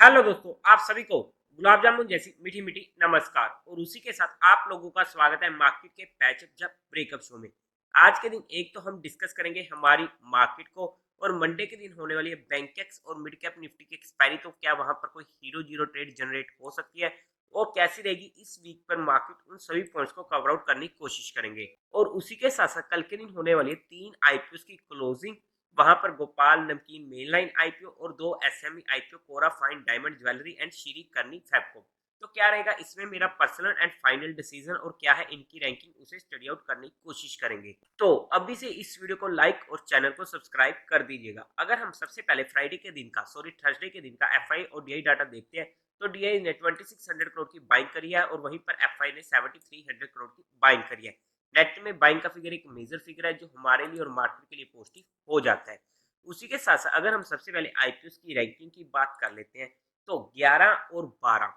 Hello दोस्तों, आप सभी को गुलाब जामुन जैसी मीठी मीठी नमस्कार। और उसी के साथ आप लोगों का स्वागत है मार्केट के पैचअप जब ब्रेकअप शो में। आज के दिन एक तो हम डिस्कस करेंगे हमारी मार्केट को, और मंडे के दिन होने वाली है बैंकेक्स और मिड कैप निफ्टी की एक्सपायरी। तो क्या वहां पर कोई हीरो जीरो ट्रेड जनरेट हो सकती है और कैसी रहेगी इस वीक पर मार्केट, उन सभी पॉइंट्स को कवर आउट करने की कोशिश करेंगे। और उसी के साथ साथ कल के दिन होने वाली है 3 आईपीओ की क्लोजिंग। वहां पर गोपाल नमकीन मेन लाइन आईपीओ और 2 SME IPO, Kora fine diamond jewellery and Shri Karni Fabco. तो क्या रहेगा इसमें मेरा पर्सनल एंड फाइनल डिसीजन और क्या है इनकी रैंकिंग, उसे स्टडी आउट करने की कोशिश करेंगे। तो अभी से इस वीडियो को लाइक और चैनल को सब्सक्राइब कर दीजिएगा। अगर हम सबसे पहले फ्राइडे के दिन का थर्सडे के दिन का एफआई और डीआई डाटा देखते हैं, तो डीआई ने 2600 करोड़ की बाइंग करी है और वहीं पर एफआई ने 7300 करोड़ की बाइंग करी है। नेट में बाइंग का फिगर एक मेजर फिगर है जो हमारे लिए और मार्केट के लिए पॉजिटिव हो जाता है। उसी के साथ साथ अगर हम सबसे पहले आईपीओ की रैंकिंग की बात कर लेते हैं, तो 11 और 12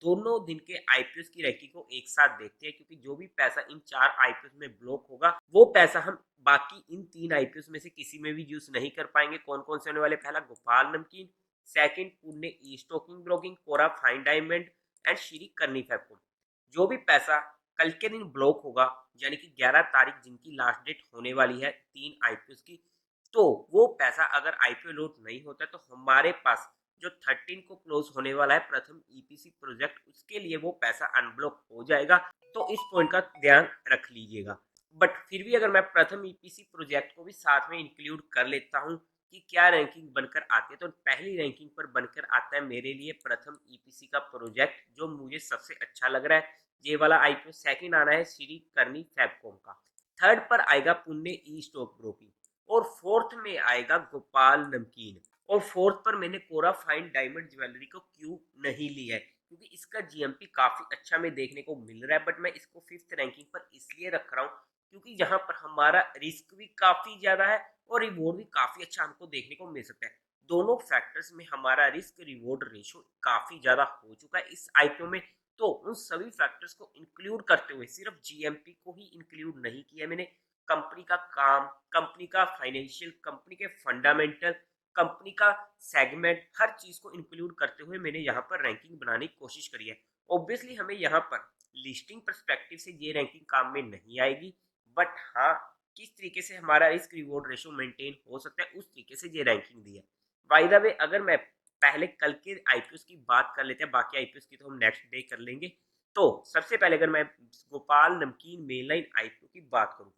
दोनों दिन के आईपीओ की रैंकिंग को एक साथ देखते हैं, क्योंकि जो भी पैसा इन 4 आईपीओ में ब्लॉक होगा वो पैसा हम बाकी इन 3 आईपीओ में से किसी में भी यूज नहीं कर पाएंगे। कौन कौन से होने वाले? पहला Gopal Namkeen, second Pune e stocking blocking, Kora fine diamond and Shri Karni Fabco. जो भी पैसा कल के दिन ब्लॉक होगा, यानी कि 11 तारीख जिनकी लास्ट डेट होने वाली है 3 आईपीओ की, तो वो पैसा अगर आईपीओ लॉट नहीं होता तो हमारे पास जो 13 को क्लोज होने वाला है प्रथम ईपीसी प्रोजेक्ट, उसके लिए वो पैसा अनब्लॉक हो जाएगा। तो इस पॉइंट का ध्यान रख लीजिएगा। बट फिर भी अगर मैं प्रथम ईपीसी प्रोजेक्ट को भी साथ में इंक्लूड कर लेता हूँ कि क्या रैंकिंग बनकर आती है, तो पहली रैंकिंग पर बनकर आता है मेरे लिए प्रथम ईपीसी का प्रोजेक्ट, जो मुझे सबसे अच्छा लग रहा है। ये वाला आईपीओ। सेकंड आना है श्री करनी फैबकॉम का। थर्ड पर आएगा पुणे ई स्टॉक ब्रोकिंग। और फोर्थ में आएगा गोपाल नमकीन। और फोर्थ पर मैंने कोरा फाइन डायमंड ज्वेलरी को क्यों नहीं लिया है, क्योंकि इसका जीएमपी काफी अच्छा में देखने को मिल रहा है। बट मैं इसको फिफ्थ रैंकिंग पर इसलिए रख रहा हूँ क्योंकि यहाँ पर हमारा रिस्क भी काफी ज्यादा है और रिवॉर्ड भी काफी अच्छा हमको देखने को मिल सकता है। दोनों फैक्टर्स में हमारा रिस्क रिवॉर्ड रेशो काफी ज्यादा हो चुका है इस आईपीओ में। तो उन सभी फैक्टर्स को इंक्लूड करते हुए सिर्फ जीएमपी को ही इंक्लूड नहीं किया मैंने। कंपनी का काम, कंपनी का फाइनेंशियल, कंपनी के फंडामेंटल, कंपनी का सेगमेंट, हर चीज को इंक्लूड करते हुए मैंने यहाँ पर रैंकिंग बनाने की कोशिश करी है। ऑब्वियसली हमें यहाँ पर लिस्टिंग परस्पेक्टिव से ये रैंकिंग काम में नहीं आएगी, बट हाँ, किस तरीके से हमारा रिस्क रिवॉर्ड रेशो मेंटेन हो सकता है उस तरीके से ये रैंकिंग दी है। बाय द वे, अगर मैं पहले कल के आईपीओ की बात कर लेते हैं, बाकी आईपीओ की तो हम नेक्स्ट डे कर लेंगे। तो सबसे पहले अगर मैं गोपाल नमकीन मेनलाइन आईपीओ की बात करूं,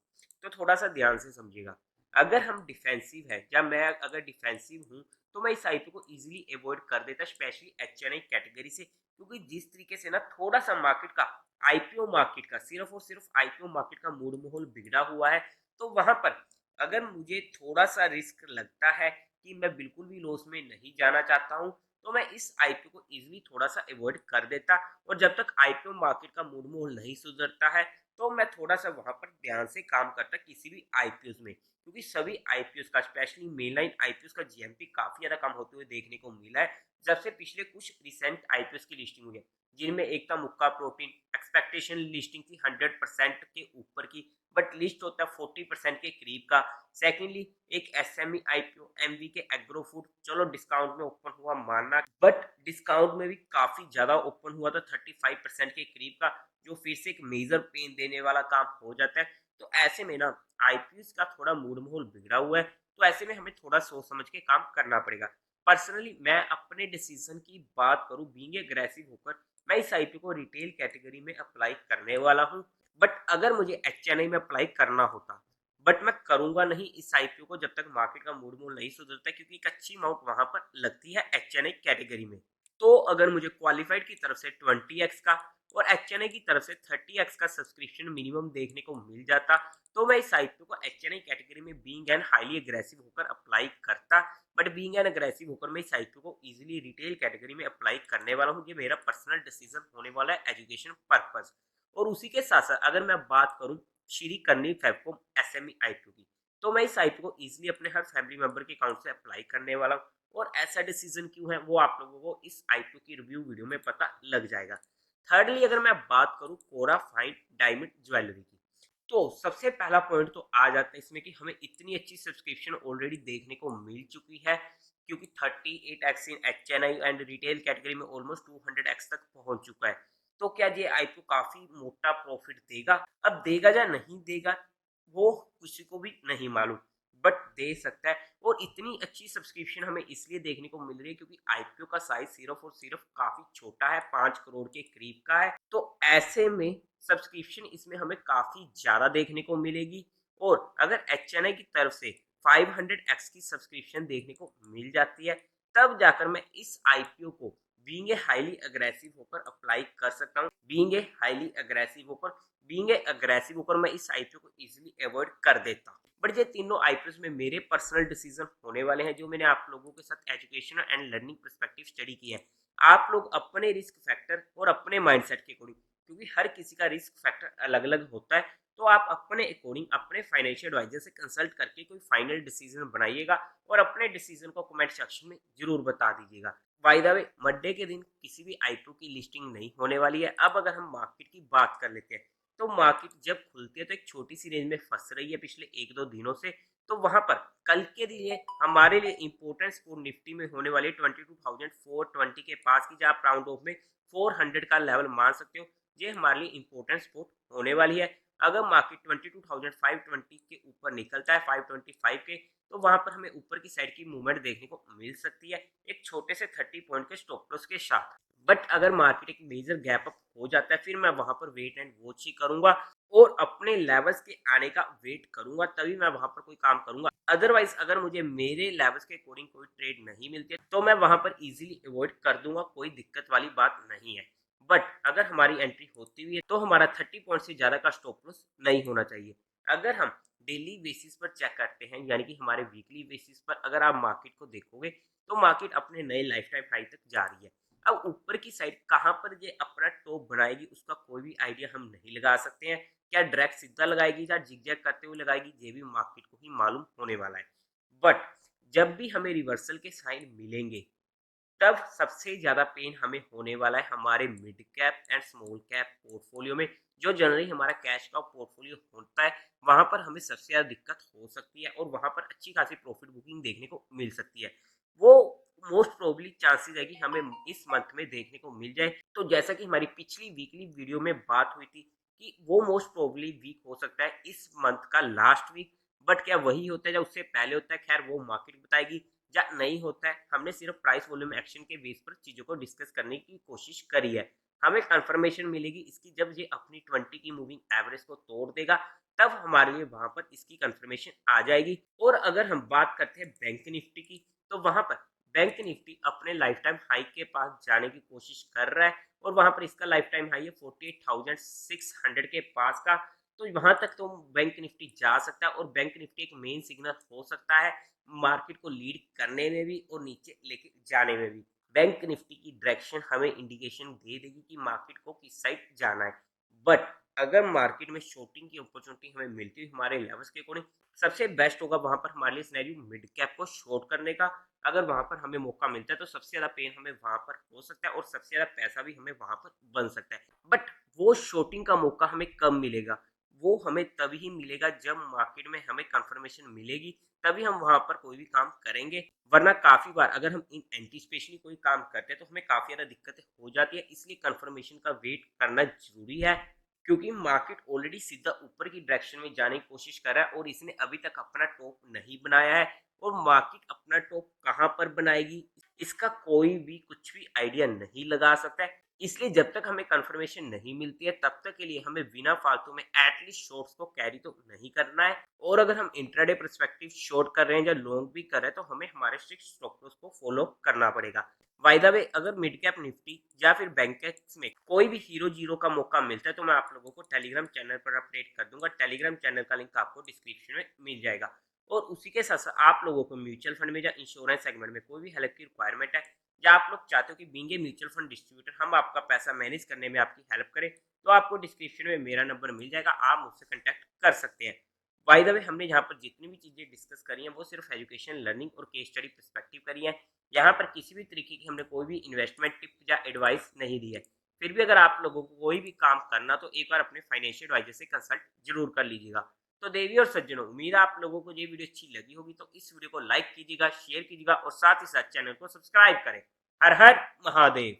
तो थोड़ा सा ध्यान से समझिएगा। अगर हम डिफेंसिव है या मैं अगर डिफेंसिव हूं, तो मैं इस आईपीओ को इजीली अवॉइड कर देता, स्पेशली एचएनआई कैटेगरी से। क्योंकि जिस तरीके से ना थोड़ा सा मार्केट का, आईपीओ मार्केट का, सिर्फ और सिर्फ आईपीओ मार्केट का मूड माहौल बिगड़ा हुआ है, तो वहां पर अगर मुझे थोड़ा सा रिस्क लगता है कि मैं बिल्कुल भी लॉस में नहीं जाना चाहता हूं, तो मैं इस आईपीओ को इजीली थोड़ा सा अवॉइड कर देता। और जब तक आईपीओ मार्केट का मूड माहौल नहीं सुधरता है, तो मैं थोड़ा सा वहां पर ध्यान से काम करता किसी भी आईपीओ में। क्योंकि सभी आईपीओ का, स्पेशली मेनलाइन आईपीओ का जीएमपी काफी ज्यादा कम होते हुए देखने को मिला है जब से पिछले कुछ रिसेंट आईपीओ की लिस्टिंग हुई है। जिनमें एक था मुक्का प्रोटीन, एक्सपेक्टेशन लिस्टिंग थी 100% के ऊपर की, बट लिस्ट होता है 40% के करीब का। सेकेंडली एक एसएमई आईपीओ एमवी के एग्रो फूड, चलो डिस्काउंट में ओपन हुआ मानना, बट डिस्काउंट में भी काफी ज्यादा ओपन हुआ था 35% के करीब का, जो फिर से एक मेजर पेन देने वाला काम हो जाता है। तो ऐसे में ना आईपीओ का थोड़ा मूड माहौल बिगड़ा हुआ है, तो ऐसे में हमें थोड़ा सोच समझ के काम करना पड़ेगा। पर्सनली मैं अपने डिसीजन की बात करूं, बीइंग एग्रेसिव होकर मैं इस आईपीओ को रिटेल कैटेगरी में अप्लाई करने वाला हूं। बट अगर मुझे एचएनआई में अप्लाई करना होता, बट मैं करूंगा नहीं इस आईपीओ को जब तक मार्केट का मूड मूड नहीं सुधरता, क्योंकि एक अच्छी अमाउंट वहां पर लगती है एचएनआई कैटेगरी में। तो अगर मुझे क्वालिफाइड की तरफ से 20x का और एचएनआई की तरफ से 30x का सब्सक्रिप्शन मिनिमम देखने को मिल जाता, तो मैं इस आईपीओ को एचएनआई कैटेगरी में बीइंग एन हाईली एग्रेसिव होकर अप्लाई करता। बट बीइंग एन एग्रेसिव होकर मैं इस आईपीओ को इजीली रिटेल कैटेगरी में अप्लाई करने वाला हूँ। ये मेरा पर्सनल डिसीजन होने वाला है एजुकेशन पर्पज। और उसी के साथ साथ अगर मैं बात करूं श्री करनी फैबकॉम एसएमई आईपीओ की, तो मैं इस आईपीओ को इजीली अपने हर फैमिली मेंबर के अकाउंट से अप्लाई करने वाला हूँ। और ऐसा डिसीजन क्यों है वो आप लोगों को इस आईपीओ की रिव्यू वीडियो में पता लग जाएगा। थर्डली अगर मैं बात करूं कोरा फाइन डायमंड ज्वेलरी की, तो सबसे पहला पॉइंट तो आ जाता है इसमें कि हमें इतनी अच्छी सब्सक्रिप्शन ऑलरेडी देखने को मिल चुकी है। क्योंकि 38x in HNI and retail category में ऑलमोस्ट 200x तक पहुंच चुका है। तो क्या ये आईपीओ काफी मोटा प्रॉफिट देगा? अब देगा या नहीं देगा वो किसी को भी नहीं मालूम, बट दे सकता है। और इतनी अच्छी सब्सक्रिप्शन हमें इसलिए देखने को मिल रही है क्योंकि आईपीओ का साइज सिर्फ और सिर्फ काफी छोटा है, 5 करोड़ के करीब का है। तो ऐसे में सब्सक्रिप्शन इसमें हमें काफी ज्यादा देखने को मिलेगी। और अगर एचएनआई की तरफ से 500x की सब्सक्रिप्शन देखने को मिल जाती है, तब जाकर मैं इस आईपीओ को बीइंग ए हाईली अग्रेसिव होकर अप्लाई कर सकता हूँ। बीइंग ए अग्रेसिव होकर मैं इस आईपीओ को इजीली अवॉइड कर देता हूँ। बट ये तीनों आईपीओ में मेरे पर्सनल डिसीजन होने वाले हैं, जो मैंने आप लोगों के साथ educational and learning perspective study किया है। आप लोग अपने रिस्क फैक्टर और अपने माइंडसेट के अकॉर्डिंग, क्योंकि हर किसी का रिस्क फैक्टर अलग अलग होता है, तो आप अपने अकॉर्डिंग अपने फाइनेंशियल एडवाइजर से कंसल्ट करके कोई फाइनल डिसीजन बनाइएगा और अपने डिसीजन को कमेंट सेक्शन में जरूर बता दीजिएगा। बाय द वे, मंडे के दिन किसी भी आईपीओ की लिस्टिंग नहीं होने वाली है। अब अगर हम मार्केट की बात कर लेते हैं, तो मार्केट जब खुलती है तो एक छोटी सी रेंज में फंस रही है पिछले 1-2 दिनों से। तो वहां पर कल के लिए हमारे लिए इंपोर्टेंट स्पोर्ट निफ्टी में होने वाली 22,420 के पास की, जहाँ आप राउंड ऑफ में 400 का लेवल मान सकते हो, ये हमारे लिए इंपोर्टेंट स्पोर्ट होने वाली है। अगर मार्केट 22,520 के ऊपर निकलता है, 525 के, तो वहां पर हमें ऊपर की साइड की मूवमेंट देखने को मिल सकती है, एक छोटे से 30 पॉइंट के स्टॉप लॉस के साथ। बट अगर मार्केट एक मेजर गैप अप हो जाता है, फिर मैं वहां पर वेट एंड वॉच ही करूंगा और अपने लेवल्स के आने का वेट करूंगा, तभी मैं वहां पर कोई काम करूंगा। अदरवाइज अगर मुझे मेरे लेवल्स के अकॉर्डिंग कोई ट्रेड नहीं मिलती है, तो मैं वहां पर इजीली अवॉइड कर दूंगा, कोई दिक्कत वाली बात नहीं है। बट अगर हमारी एंट्री होती हुई है तो हमारा 30 पॉइंट से ज्यादा का स्टॉप लॉस नहीं होना चाहिए। अगर हम डेली बेसिस पर चेक करते हैं, यानी कि हमारे वीकली बेसिस पर अगर आप मार्केट को देखोगे, तो मार्केट अपने नए लाइफ टाइम हाई तक जा रही है। अब ऊपर की साइड कहां पर ये अपना टॉप बनाएगी उसका कोई भी आइडिया हम नहीं लगा सकते हैं। क्या डायरेक्ट सीधा लगाएगी या जिगजैग करते हुए लगाएगी, ये भी मार्केट को ही मालूम होने वाला है। बट जब भी हमें रिवर्सल के साइन मिलेंगे, तब सबसे ज्यादा पेन हमें होने वाला है हमारे mid cap and small cap portfolio में। जो जनरली हमारा कैश का पोर्टफोलियो होता है, वहां पर हमें सबसे ज्यादा दिक्कत हो सकती है और वहां पर अच्छी खासी प्रॉफिट बुकिंग देखने को मिल सकती है। वो मोस्ट प्रोबेबली चांसेस है कि हमें इस मंथ में देखने को मिल जाए। तो जैसा कि हमारी पिछली वीकली वीडियो में बात हुई थी कि वो मोस्ट प्रोबेबली वीक हो सकता है इस मंथ का लास्ट वीक। बट क्या वही होता है या उससे पहले होता है, खैर वो मार्केट बताएगी, या नहीं होता है। हमने सिर्फ प्राइस वॉल्यूम एक्शन के बेस पर चीजों को डिस्कस करने की कोशिश करी है। हमें कंफर्मेशन मिलेगी इसकी जब ये अपनी 20 की मूविंग एवरेज को तोड़ देगा, तब हमारे लिए वहां पर इसकी कंफर्मेशन आ जाएगी। और अगर हम बात करते हैं बैंक निफ्टी की, तो वहां पर बैंक निफ्टी अपने लाइफ टाइम हाई के पास जाने की कोशिश कर रहा है और वहां पर इसका लाइफ टाइम हाई है 48,600 के पास का। तो वहां तक तो बैंक निफ्टी जा सकता है और बैंक निफ्टी एक मेन सिग्नल हो सकता है मार्केट को लीड करने में भी और नीचे लेके जाने में भी। बैंक निफ्टी की डायरेक्शन हमें इंडिकेशन दे देगी कि मार्केट को किस साइड जाना है। बट अगर मार्केट में शॉर्टिंग की अपॉर्चुनिटी हमें मिलती है हमारे लेवल्स के अकॉर्डिंग, सबसे बेस्ट होगा वहां पर हमारे लिए सिनेरियो मिड कैप को शॉर्ट करने का। अगर वहां पर हमें मौका मिलता है तो सबसे ज्यादा पेन हमें वहां पर हो सकता है और सबसे ज्यादा पैसा भी हमें वहां पर बन सकता है। बट वो शॉर्टिंग का मौका हमें कब मिलेगा? वो हमें तभी मिलेगा जब मार्केट में हमें कंफर्मेशन मिलेगी, तभी हम वहां पर कोई भी काम करेंगे। वरना काफी बार अगर हम इन एंटीसिपेशनली कोई काम करते हैं तो हमें काफी ज्यादा दिक्कतें हो जाती है। इसलिए कंफर्मेशन का वेट करना जरूरी है, क्योंकि मार्केट ऑलरेडी सीधा ऊपर की डायरेक्शन में जाने की कोशिश कर रहा है और इसने अभी तक अपना टॉप नहीं बनाया है। और मार्केट अपना टॉप कहां पर बनाएगी इसका कोई भी कुछ भी आइडिया नहीं लगा सकता है। इसलिए जब तक हमें कंफर्मेशन नहीं मिलती है, तब तक के लिए हमें बिना फालतू में एटलीस्ट शॉर्ट्स को कैरी तो नहीं करना है। और अगर हम इंट्राडे पर्सपेक्टिव शॉर्ट कर रहे हैं या लॉन्ग भी कर रहे हैं, तो हमें हमारे स्ट्रिक्ट स्टॉप लॉस को फॉलो करना पड़ेगा। बाय द वे, अगर मिड कैप निफ्टी या फिर बैंकेक्स में कोई भी हीरो जीरो का मौका मिलता है, तो मैं आप लोगों को टेलीग्राम चैनल पर अपडेट कर दूंगा। टेलीग्राम चैनल का लिंक आपको डिस्क्रिप्शन में मिल जाएगा। और उसी के साथ साथ आप लोगों को म्यूचुअल फंड में या इंश्योरेंस सेगमेंट में कोई भी हेल्प की रिक्वायरमेंट है, या आप लोग चाहते हो कि being a mutual fund distributor हम आपका पैसा मैनेज करने में आपकी हेल्प करें, तो आपको डिस्क्रिप्शन में मेरा नंबर मिल जाएगा, आप मुझसे कांटेक्ट कर सकते हैं। बाय द वे, हमने यहाँ पर जितनी भी चीजें डिस्कस करी हैं वो सिर्फ एजुकेशन, लर्निंग और केस स्टडी पर्सपेक्टिव करी है। यहाँ पर किसी भी तरीके की हमने कोई भी इन्वेस्टमेंट टिप या एडवाइस नहीं दी है। फिर भी अगर आप लोगों को कोई भी काम करना, तो एक बार अपने फाइनेंशियल एडवाइजर से कंसल्ट जरूर कर लीजिएगा। तो देवी और सज्जनों, उम्मीद है आप लोगों को ये वीडियो अच्छी लगी होगी, तो इस वीडियो को लाइक कीजिएगा, शेयर कीजिएगा और साथ ही साथ चैनल को सब्सक्राइब करें। हर हर महादेव।